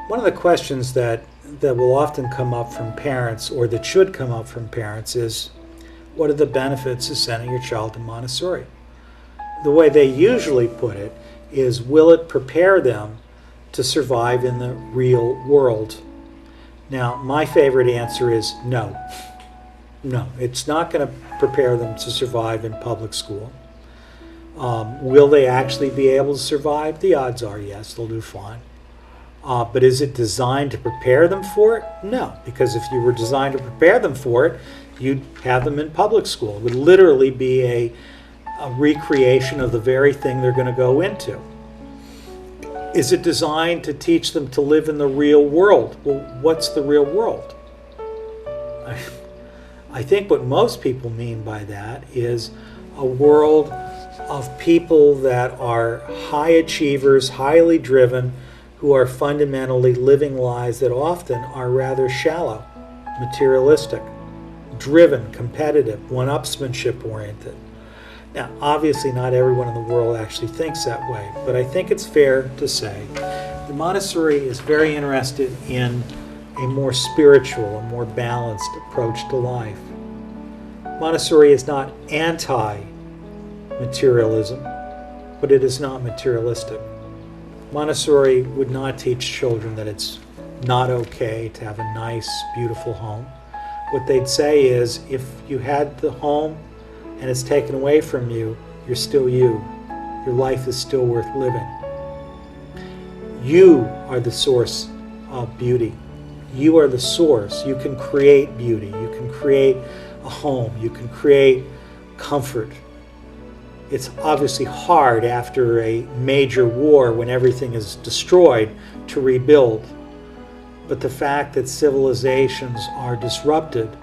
One of the questions that will often come up from parents, or that should come up from parents, is what are the benefits of sending your child to Montessori? The way they usually put it is, will it prepare them to survive in the real world? Now, my favorite answer is no. No, it's not going to prepare them to survive in public school. Will they actually be able to survive? The odds are yes, they'll do fine. But is it designed to prepare them for it? No, because if you were designed to prepare them for it, you'd have them in public school. It would literally be a recreation of the very thing they're going to go into. Is it designed to teach them to live in the real world? Well, what's the real world? I think what most people mean by that is a world of people that are high achievers, highly driven, who are fundamentally living lives that often are rather shallow, materialistic, driven, competitive, one-upsmanship oriented. Now, obviously not everyone in the world actually thinks that way, but I think it's fair to say that Montessori is very interested in a more spiritual, a more balanced approach to life. Montessori is not anti-materialism, but it is not materialistic. Montessori would not teach children that it's not okay to have a nice, beautiful home. What they'd say is, if you had the home and it's taken away from you, you're still you. Your life is still worth living. You are the source of beauty. You are the source. You can create beauty. You can create a home. You can create comfort. It's obviously hard after a major war, when everything is destroyed, to rebuild. But the fact that civilizations are disrupted,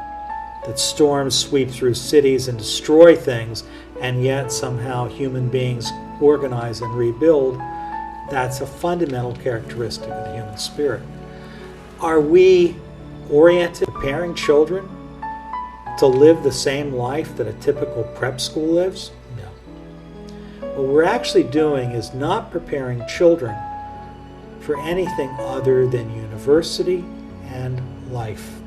that storms sweep through cities and destroy things, and yet somehow human beings organize and rebuild, that's a fundamental characteristic of the human spirit. Are we oriented to preparing children to live the same life that a typical prep school lives? No. What we're actually doing is not preparing children for anything other than university and life.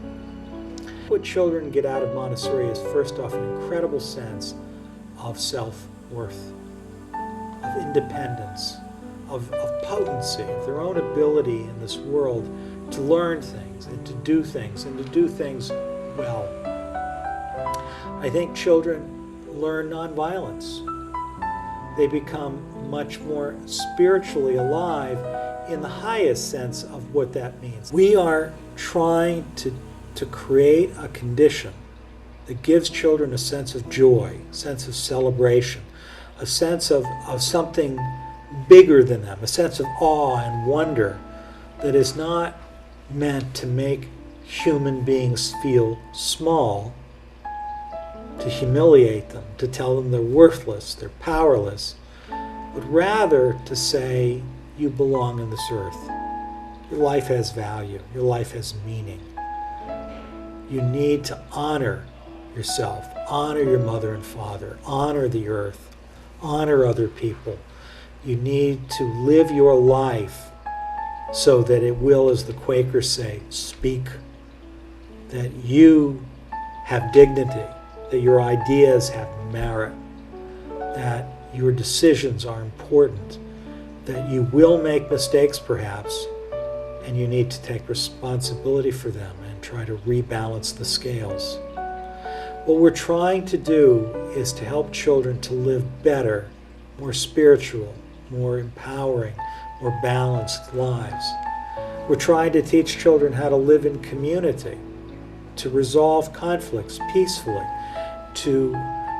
What children get out of Montessori is, first off, an incredible sense of self-worth, of independence, of potency, of their own ability in this world to learn things and to do things well. I think children learn nonviolence. They become much more spiritually alive in the highest sense of what that means. We are trying to create a condition that gives children a sense of joy, a sense of celebration, a sense of something bigger than them, a sense of awe and wonder that is not meant to make human beings feel small, to humiliate them, to tell them they're worthless, they're powerless, but rather to say, you belong on this earth. Your life has value. Your life has meaning. You need to honor yourself, honor your mother and father, honor the earth, honor other people. You need to live your life so that it will, as the Quakers say, speak, that you have dignity, that your ideas have merit, that your decisions are important, that you will make mistakes perhaps, and you need to take responsibility for them and try to rebalance the scales. What we're trying to do is to help children to live better, more spiritual, more empowering, more balanced lives. We're trying to teach children how to live in community, to resolve conflicts peacefully, to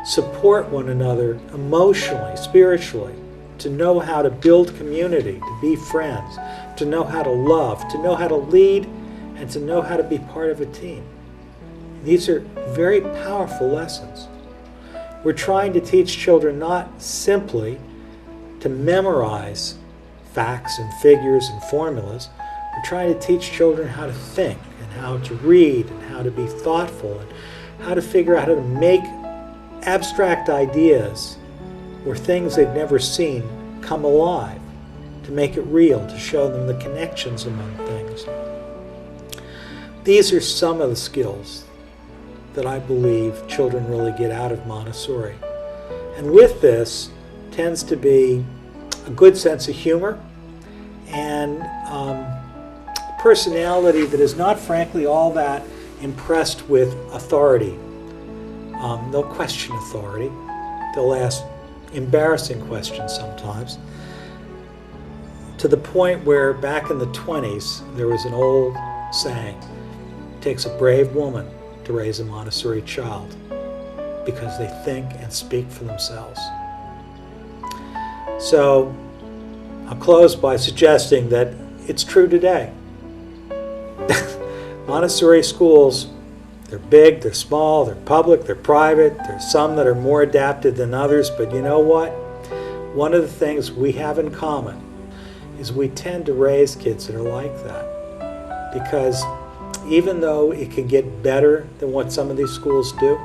support one another emotionally, spiritually, to know how to build community, to be friends, to know how to love, to know how to lead, and to know how to be part of a team. These are very powerful lessons. We're trying to teach children not simply to memorize facts and figures and formulas. We're trying to teach children how to think and how to read and how to be thoughtful and how to figure out how to make abstract ideas or things they've never seen come alive, to make it real, to show them the connections among things. These are some of the skills that I believe children really get out of Montessori. And with this tends to be a good sense of humor and personality that is not, frankly, all that impressed with authority. They'll question authority. They'll ask embarrassing questions sometimes, to the point where back in the 20s there was an old saying, it takes a brave woman to raise a Montessori child because they think and speak for themselves. So I'll close by suggesting that it's true today. Montessori schools, they're big, they're small, they're public, they're private. There's some that are more adapted than others, but you know what? One of the things we have in common is we tend to raise kids that are like that. Because even though it can get better than what some of these schools do,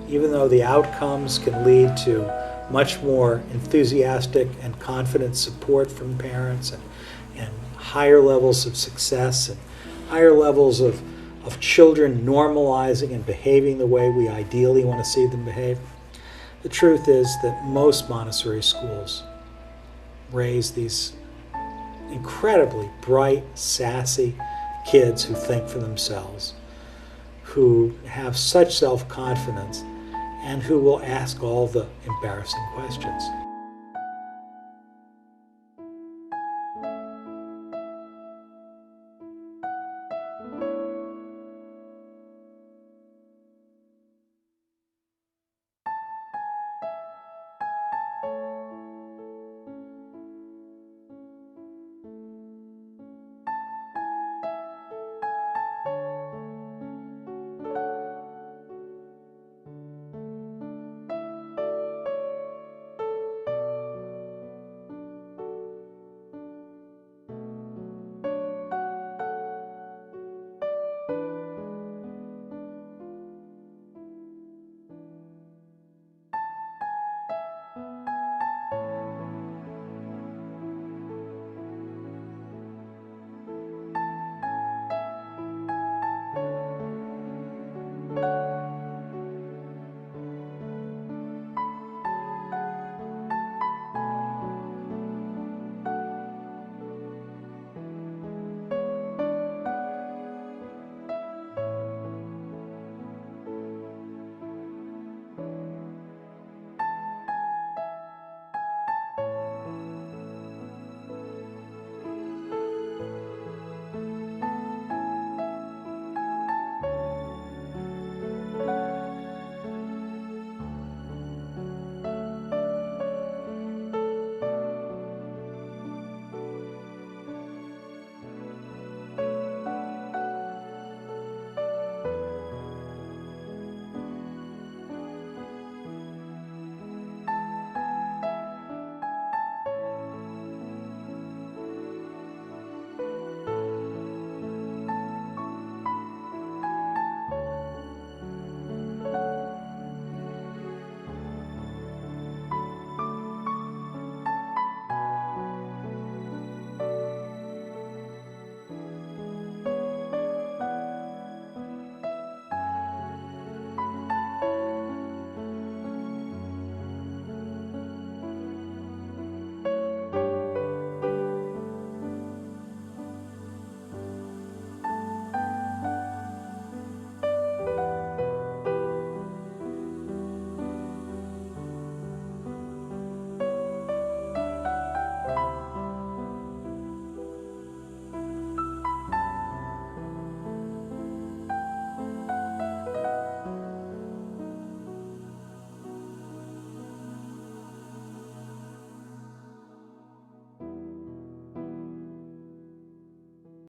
even though the outcomes can lead to much more enthusiastic and confident support from parents and higher levels of success and higher levels of children normalizing and behaving the way we ideally want to see them behave, the truth is that most Montessori schools raise these incredibly bright, sassy kids who think for themselves, who have such self-confidence, and who will ask all the embarrassing questions.